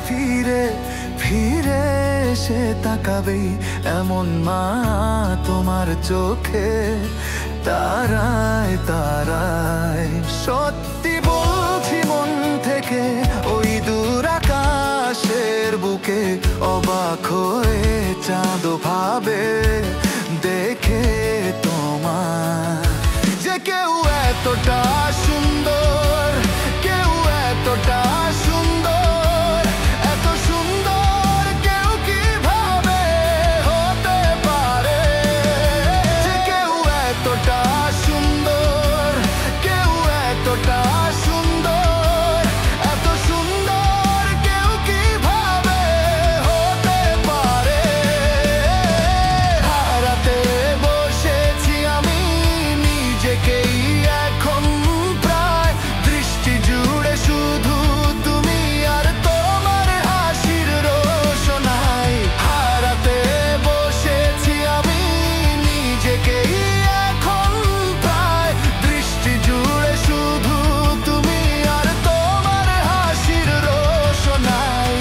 ফিরে ফিরে সে তাকাবেই এমন মা তোমার চোখে তারায় তারায়। সত্যি বলছি মন থেকে, ওই দূর আকাশের বুকে অবাক হয়ে চাঁদ ভাবে দেখে তোমার, যে কেউ এতটা সুন্দর, কেউ এতটা সুন্দর, এত সুন্দর কেউ কিভাবে হতে পারে, যে কেউ এতটা সুন্দর, কেউ এতটা সুন্দর, এত সুন্দর কেউ কিভাবে হতে পারে। হারাতে বসেছি আমি নিজেকেই এখন প্রায়, দৃষ্টি জুড়ে শুধু তুমি আর তোমার হাসির রোশনাই। হারাতে বসেছি আমি নিজেকেই এখন প্রায়, দৃষ্টি জুড়ে শুধু তুমি আর তোমার হাসির রোশনাই।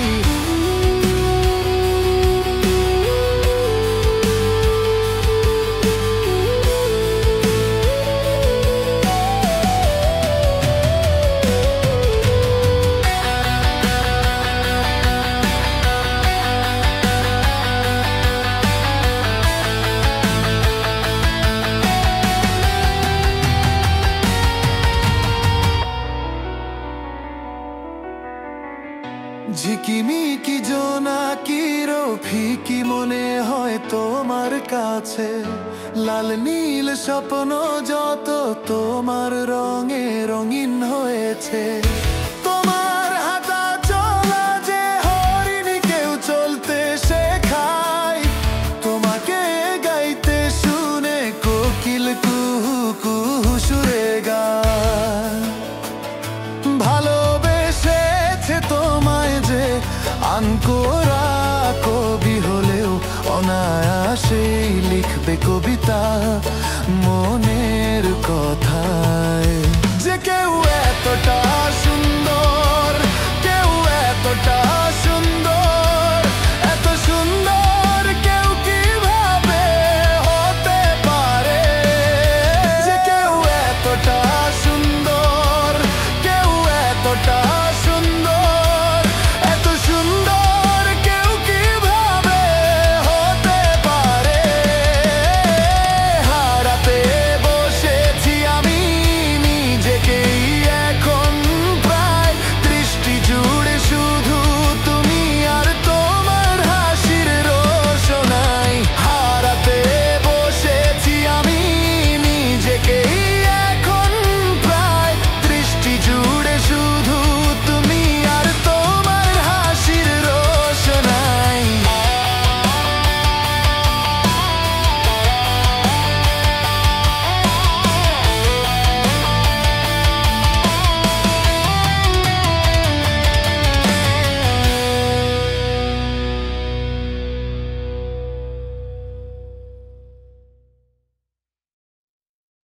ঝিকিমিকি জোনাকির ফিকি মনে হয় তোমার কাছে, লাল নীল স্বপ্ন যত তোমার রঙে রঙিন হয়েছে। তোমার হাঁটা চলা যে হরিণী কেউ চলতে শেখায়, তোমাকে গাইতে শুনে কোকিল কুহু কুহু সুরে গায়। ভালোবেসেছে তোমায় যে আনকোরা কবি হলেও অনায়াসেই লিখবে কবিতা মনের কথায়, যে কেউ এতটা সুন্দর, কেউ এতটা